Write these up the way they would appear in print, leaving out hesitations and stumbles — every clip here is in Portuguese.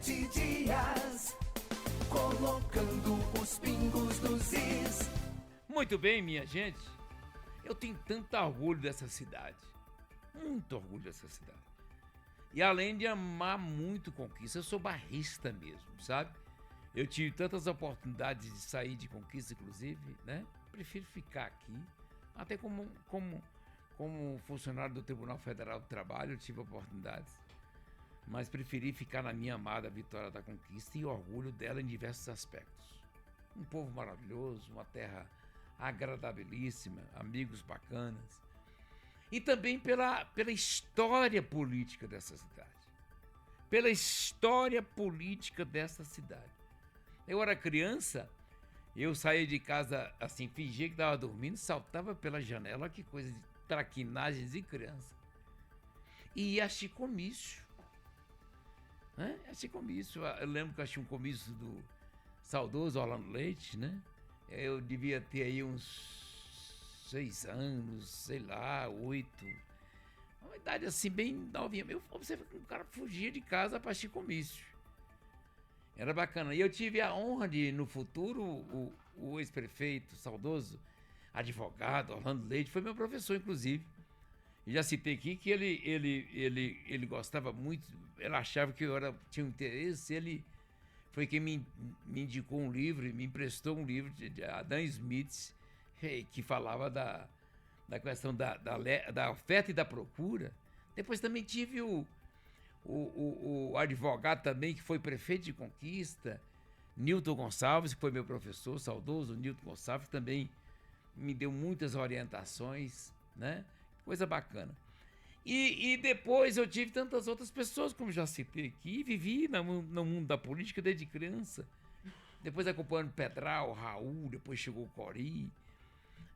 7 dias, colocando os pingos nos is. Muito bem, minha gente. Eu tenho tanto orgulho dessa cidade. Muito orgulho dessa cidade. E além de amar muito Conquista, eu sou bairrista mesmo, sabe? Eu tive tantas oportunidades de sair de Conquista, inclusive, né? Prefiro ficar aqui. Até como funcionário do Tribunal Federal do Trabalho, eu tive oportunidades. Mas preferi ficar na minha amada Vitória da Conquista e orgulho dela em diversos aspectos. Um povo maravilhoso, uma terra agradabilíssima, amigos bacanas. E também pela história política dessa cidade. Pela história política dessa cidade. Eu era criança, eu saía de casa assim, fingia que estava dormindo, saltava pela janela, olha que coisa de traquinagens de criança. E ia assistir comício. Né? Assistir comício. Eu lembro que eu achei um comício do saudoso Orlando Leite, né? Eu devia ter aí uns 6 anos, sei lá, 8. Uma idade assim, bem novinha. Eu observei que o cara fugia de casa para assistir comício. Era bacana. E eu tive a honra de, no futuro, o ex-prefeito, saudoso, advogado, Orlando Leite, foi meu professor, inclusive. E já citei aqui que ele gostava muito, ele achava que eu tinha um interesse, ele foi quem me indicou um livro, me emprestou um livro de Adam Smith, que falava da questão da oferta e da procura. Depois também tive o advogado também, que foi prefeito de Conquista, Nilton Gonçalves, que foi meu professor, saudoso Nilton Gonçalves, que também me deu muitas orientações, né? Coisa bacana. E depois eu tive tantas outras pessoas, como já citei aqui, vivi no mundo da política desde criança. Depois acompanhando Pedral, Raul, depois chegou o Cori.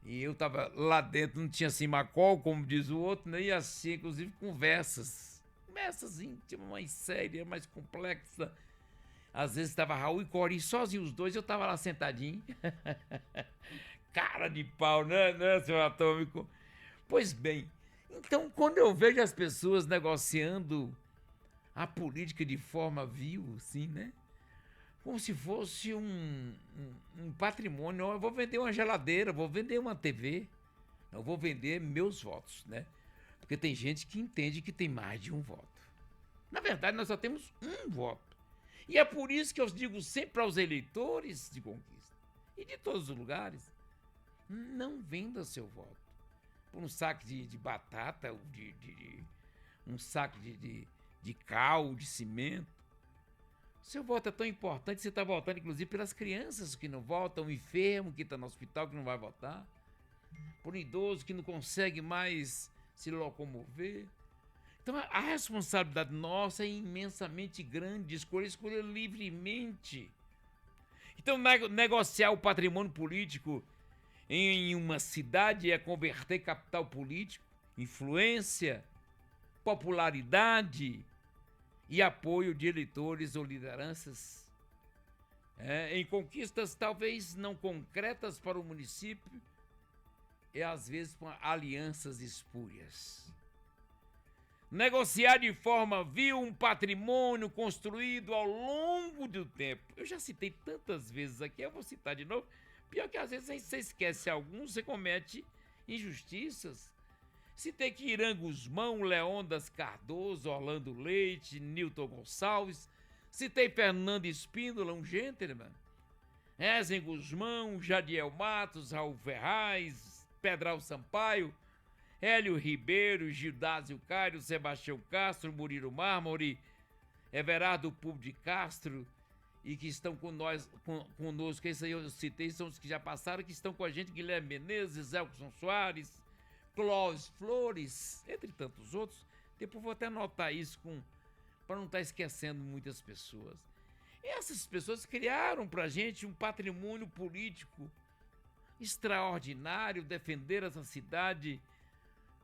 E eu estava lá dentro, não tinha assim macol, como diz o outro, né? E assim, inclusive, conversas íntimas, mais sérias, mais complexas. Às vezes estava Raul e Cori sozinhos, os dois, eu estava lá sentadinho. Cara de pau, né, seu Atômico? Pois bem, então quando eu vejo as pessoas negociando a política de forma vil, assim, né? Como se fosse um patrimônio. Eu vou vender uma geladeira, vou vender uma TV, eu vou vender meus votos, né? Porque tem gente que entende que tem mais de um voto. Na verdade, nós só temos um voto. E é por isso que eu digo sempre aos eleitores de Conquista e de todos os lugares, não venda seu voto por um saco de batata, um saco de cal, de cimento. Seu voto é tão importante, você está votando inclusive pelas crianças que não votam, o enfermo que está no hospital que não vai votar, por um idoso que não consegue mais se locomover. Então a responsabilidade nossa é imensamente grande, escolher livremente. Então negociar o patrimônio político em uma cidade é converter capital político, influência, popularidade e apoio de eleitores ou lideranças em conquistas talvez não concretas para o município e às vezes com alianças espúrias. Negociar de forma vil um patrimônio construído ao longo do tempo. Eu já citei tantas vezes aqui, eu vou citar de novo. Pior que às vezes você esquece alguns, você comete injustiças. Citei aqui Irã Guzmão, Leondas Cardoso, Orlando Leite, Nilton Gonçalves. Citei Fernando Espíndola, um gentleman. Ezen Guzmão, Jadiel Matos, Raul Ferraz, Pedral Sampaio, Hélio Ribeiro, Gildásio Cairo, Sebastião Castro, Murilo Mármore, Everardo Pub de Castro, e que estão conosco, esses aí eu citei, são os que já passaram, que estão com a gente, Guilherme Menezes, Elkson Soares, Clóvis Flores, entre tantos outros. Depois vou até anotar isso para não estar esquecendo muitas pessoas. Essas pessoas criaram para a gente um patrimônio político extraordinário, defenderam essa cidade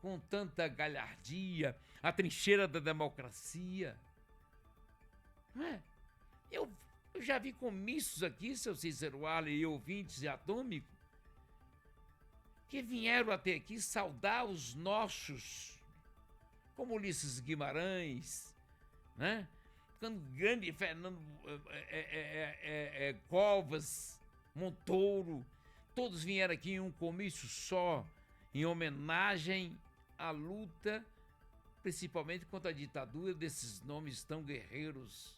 com tanta galhardia, a trincheira da democracia. Não é? Eu já vi comícios aqui, seu Cícero Wally e ouvintes de Atômico, que vieram até aqui saudar os nossos, como Ulisses Guimarães, né? ficando grande, Fernando Covas, Montoro, todos vieram aqui em um comício só, em homenagem à luta, principalmente contra a ditadura desses nomes tão guerreiros.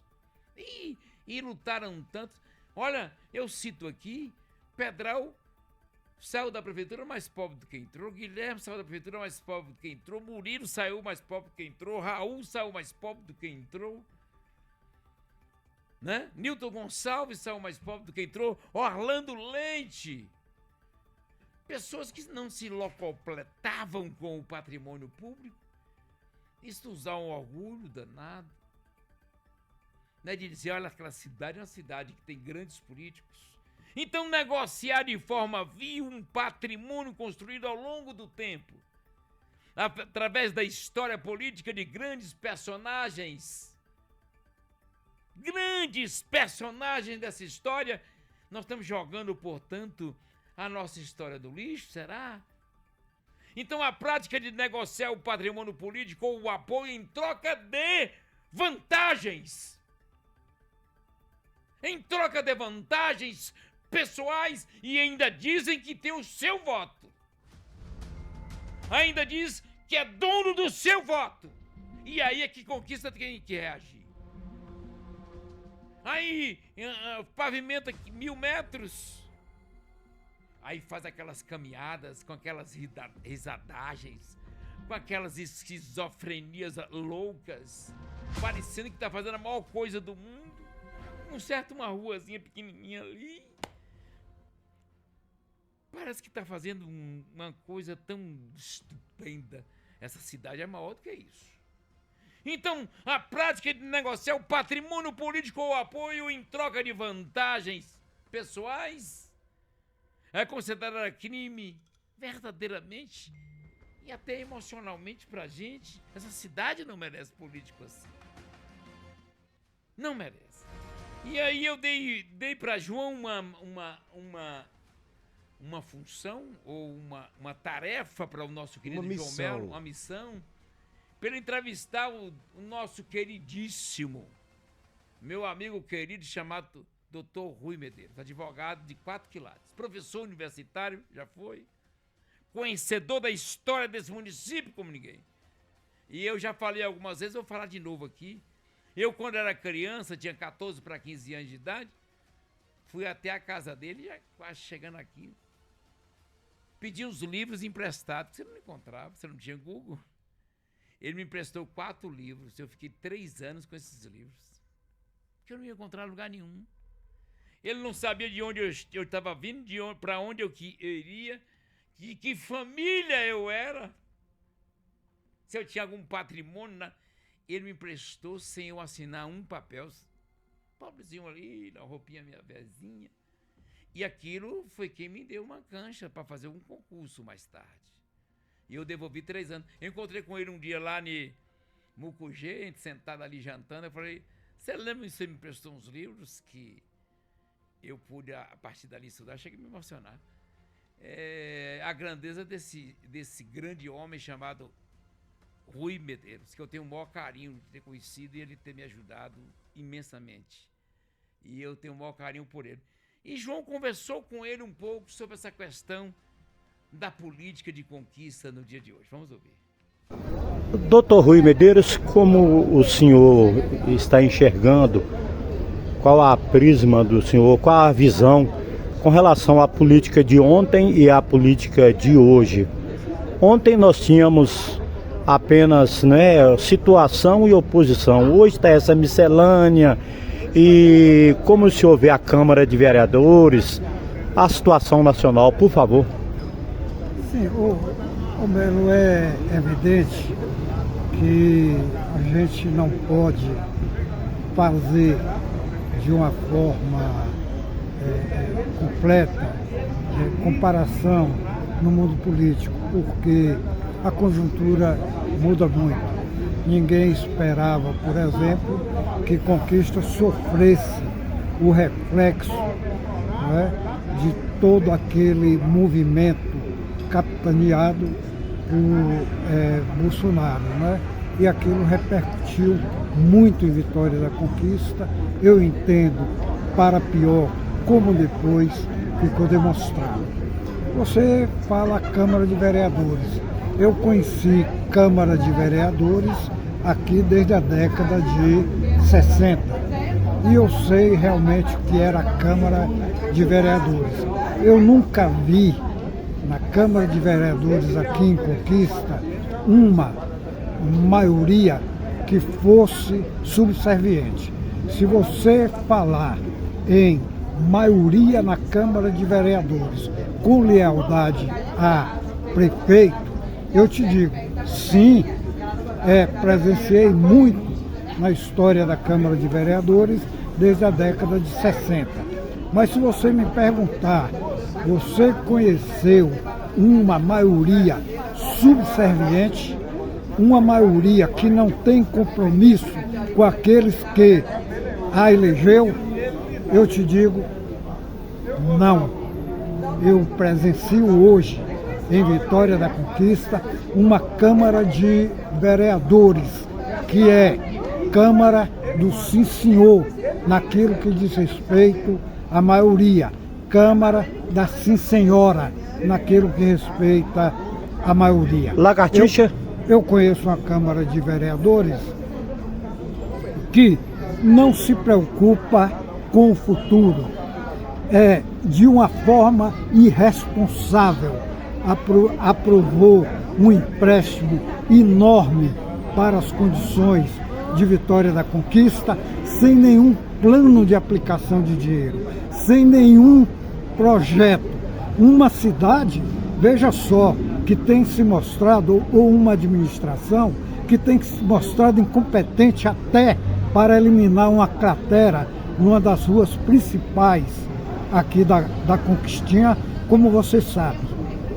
E lutaram tanto. Olha, eu cito aqui, Pedral saiu da prefeitura mais pobre do que entrou, Guilherme saiu da prefeitura mais pobre do que entrou, Murilo saiu mais pobre do que entrou, Raul saiu mais pobre do que entrou, né? Nilton Gonçalves saiu mais pobre do que entrou, Orlando Leite. Pessoas que não se locopletavam com o patrimônio público. Isso nos dá um orgulho danado, né? De dizer, olha, aquela cidade é uma cidade que tem grandes políticos. Então, negociar de forma vil um patrimônio construído ao longo do tempo, através da história política de grandes personagens dessa história, nós estamos jogando, portanto, a nossa história do lixo, será? Então, a prática de negociar o patrimônio político ou o apoio em troca de vantagens, pessoais, e ainda dizem que tem o seu voto. Ainda diz que é dono do seu voto. E aí é que conquista quem quer reagir. Aí pavimenta 1000 metros. Aí faz aquelas caminhadas com aquelas risadagens, com aquelas esquizofrenias loucas, parecendo que tá fazendo a maior coisa do mundo. Conserta uma ruazinha pequenininha ali. Parece que está fazendo uma coisa tão estupenda. Essa cidade é maior do que isso. Então, a prática de negociar o patrimônio político ou apoio em troca de vantagens pessoais é considerada crime verdadeiramente e até emocionalmente pra gente. Essa cidade não merece político assim. Não merece. E aí eu dei para João uma função ou uma tarefa para o nosso querido João Melo, uma missão, para ele entrevistar o nosso queridíssimo, meu amigo querido chamado Dr. Rui Medeiros, advogado de 4 quilates, professor universitário, já foi, conhecedor da história desse município como ninguém. E eu já falei algumas vezes, eu vou falar de novo aqui. Eu, quando era criança, tinha 14 para 15 anos de idade, fui até a casa dele, já quase chegando aqui, pedi uns livros emprestados, você não encontrava, você não tinha Google. Ele me emprestou 4 livros, eu fiquei 3 anos com esses livros, que eu não ia encontrar em lugar nenhum. Ele não sabia de onde eu estava vindo, para onde eu iria, de que família eu era, se eu tinha algum patrimônio. Ele me emprestou sem eu assinar um papel, pobrezinho ali, na roupinha minha vezinha. E aquilo foi quem me deu uma cancha para fazer um concurso mais tarde. E eu devolvi 3 anos. Eu encontrei com ele um dia lá em Mucugê, a gente sentado ali jantando. Eu falei, você lembra que você me emprestou uns livros que eu pude, a partir dali, estudar? Cheguei a me emocionar. A grandeza desse grande homem chamado Rui Medeiros, que eu tenho o maior carinho de ter conhecido e ele ter me ajudado imensamente. E eu tenho o maior carinho por ele. E João conversou com ele um pouco sobre essa questão da política de conquista no dia de hoje. Vamos ouvir. Doutor Rui Medeiros, como o senhor está enxergando, qual a prisma do senhor, qual a visão com relação à política de ontem e à política de hoje? Ontem nós tínhamos apenas, situação e oposição. Hoje está essa miscelânea. E como o senhor vê a Câmara de Vereadores, a situação nacional, por favor? Sim, o Melo, é evidente que a gente não pode fazer de uma forma completa comparação no mundo político, porque a conjuntura muda muito. Ninguém esperava, por exemplo, que Conquista sofresse o reflexo, de todo aquele movimento capitaneado por Bolsonaro, E aquilo repercutiu muito em Vitória da Conquista, eu entendo para pior, como depois ficou demonstrado. Você fala Câmara de Vereadores. Eu conheci Câmara de Vereadores aqui desde a década de 60. E eu sei realmente o que era a Câmara de Vereadores. Eu nunca vi na Câmara de Vereadores aqui em Conquista uma maioria que fosse subserviente. Se você falar em maioria na Câmara de Vereadores com lealdade a prefeito, eu te digo, sim, presenciei muito na história da Câmara de Vereadores desde a década de 60. Mas se você me perguntar, você conheceu uma maioria subserviente, uma maioria que não tem compromisso com aqueles que a elegeu? Eu te digo, não. Eu presencio hoje, em Vitória da Conquista, uma Câmara de Vereadores, que é Câmara do sim senhor, naquilo que diz respeito à maioria. Câmara da sim senhora, naquilo que respeita à maioria. Lagartixa? Eu conheço uma Câmara de Vereadores que não se preocupa com o futuro. De uma forma irresponsável, aprovou um empréstimo enorme para as condições de Vitória da Conquista, sem nenhum plano de aplicação de dinheiro, sem nenhum projeto. Uma cidade, veja só, que tem se mostrado, ou uma administração, que tem se mostrado incompetente até para eliminar uma cratera numa das ruas principais aqui da Conquistinha, como você sabe,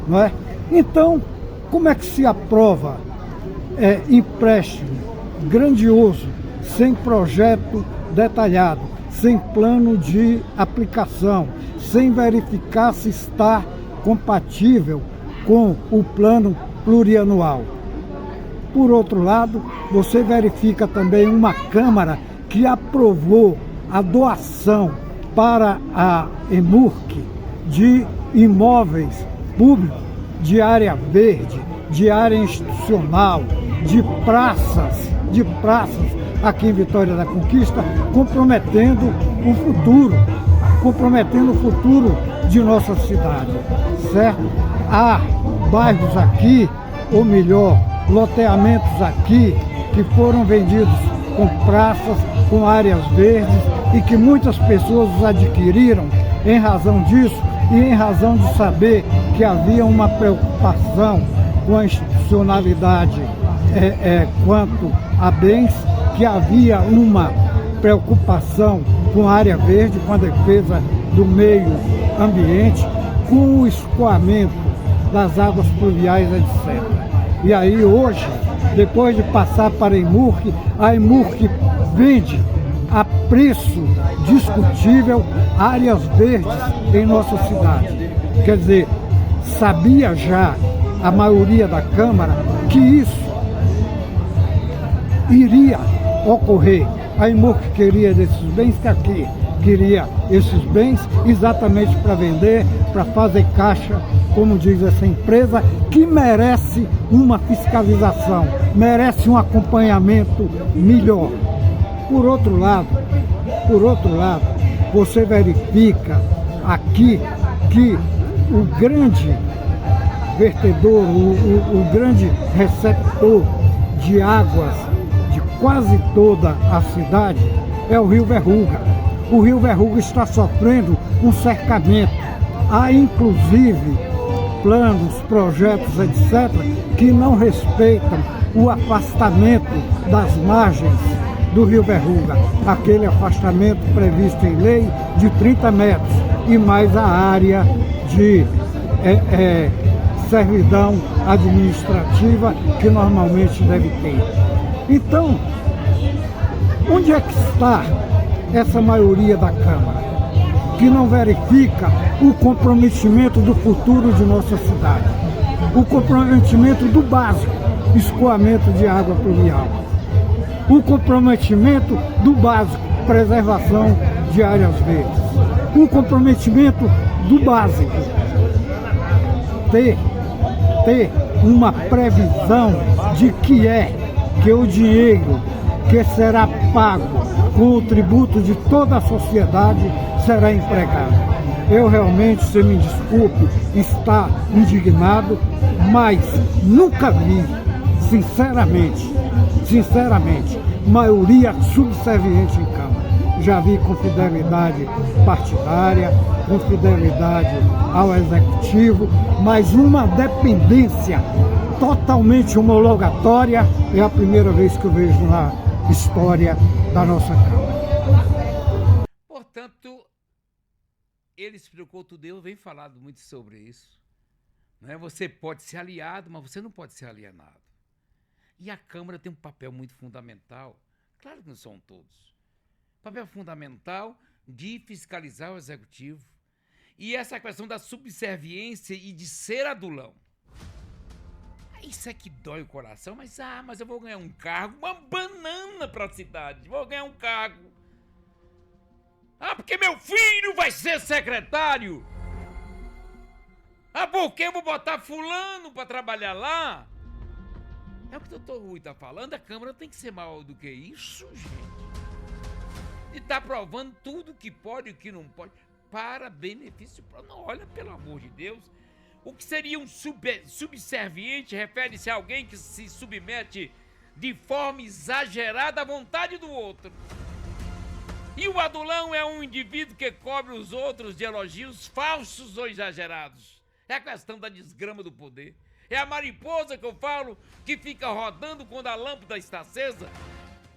não é? Então, como é que se aprova empréstimo grandioso, sem projeto detalhado, sem plano de aplicação, sem verificar se está compatível com o plano plurianual? Por outro lado, você verifica também uma Câmara que aprovou a doação para a EMURC de imóveis públicos, de área verde, de área institucional, de praças aqui em Vitória da Conquista, comprometendo o futuro de nossa cidade, certo? Há bairros aqui, ou melhor, loteamentos aqui, que foram vendidos com praças, com áreas verdes, e que muitas pessoas os adquiriram em razão disso e em razão de saber que havia uma preocupação com a institucionalidade quanto a bens, que havia uma preocupação com a área verde, com a defesa do meio ambiente, com o escoamento das águas pluviais, etc. E aí hoje, depois de passar para a EMURC vende a preço discutível áreas verdes em nossa cidade. Quer dizer, sabia já a maioria da Câmara que isso iria ocorrer. A EMURC queria desses bens, que aqui queria esses bens exatamente para vender, para fazer caixa, como diz essa empresa, que merece uma fiscalização, merece um acompanhamento melhor. Por outro lado, você verifica aqui que o grande vertedor, o grande receptor de águas de quase toda a cidade é o Rio Verruga. O Rio Verruga está sofrendo um cercamento. Há inclusive planos, projetos, etc., que não respeitam o afastamento das margens do Rio Verruga, aquele afastamento previsto em lei de 30 metros e mais a área de servidão administrativa que normalmente deve ter. Então, onde é que está essa maioria da Câmara, que não verifica o comprometimento do futuro de nossa cidade, o comprometimento do básico, escoamento de água pluvial? o comprometimento do básico, preservação de áreas verdes. O comprometimento do básico, ter uma previsão de que o dinheiro que será pago com o tributo de toda a sociedade será empregado. Eu realmente, se me desculpe, estar indignado, mas nunca vi, sinceramente, maioria subserviente em Câmara. Já vi com fidelidade partidária, com fidelidade ao Executivo, mas uma dependência totalmente homologatória é a primeira vez que eu vejo na história da nossa Câmara. Portanto, ele explicou tudo, eu venho falado muito sobre isso. Né? Você pode ser aliado, mas você não pode ser alienado. E a Câmara tem um papel muito fundamental, claro que não são todos, papel fundamental de fiscalizar o Executivo. E essa questão da subserviência e de ser adulão. Isso é que dói o coração, mas eu vou ganhar um cargo, uma banana pra cidade, vou ganhar um cargo. Porque meu filho vai ser secretário. Porque eu vou botar fulano pra trabalhar lá. É o que o doutor Rui tá falando, a Câmara tem que ser maior do que isso, gente. E tá provando tudo que pode e o que não pode, para benefício próprio. Não, olha, pelo amor de Deus. O que seria um subserviente refere-se a alguém que se submete de forma exagerada à vontade do outro. E o adulão é um indivíduo que cobre os outros de elogios falsos ou exagerados. É a questão da desgrama do poder. É a mariposa que eu falo que fica rodando quando a lâmpada está acesa.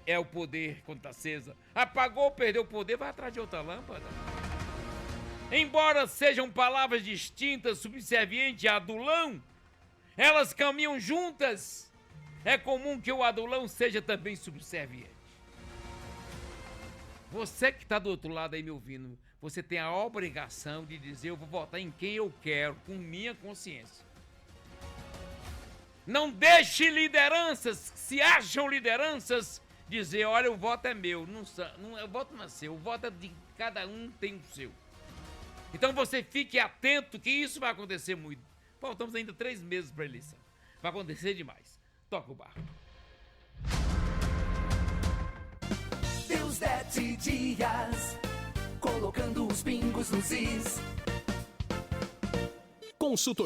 É o poder quando está acesa. Apagou, perdeu o poder, vai atrás de outra lâmpada. Embora sejam palavras distintas, subserviente e adulão, elas caminham juntas. É comum que o adulão seja também subserviente. Você que está do outro lado aí me ouvindo, você tem a obrigação de dizer: eu vou votar em quem eu quero, com minha consciência. Não deixe lideranças, que se acham lideranças, dizer: olha, o voto é meu. O voto não é seu, o voto é de cada um, tem o seu. Então você fique atento que isso vai acontecer muito. Faltamos ainda 3 meses para a eleição. Vai acontecer demais. Toca o barco. Deusdete Dias, colocando os pingos nos is. Consultor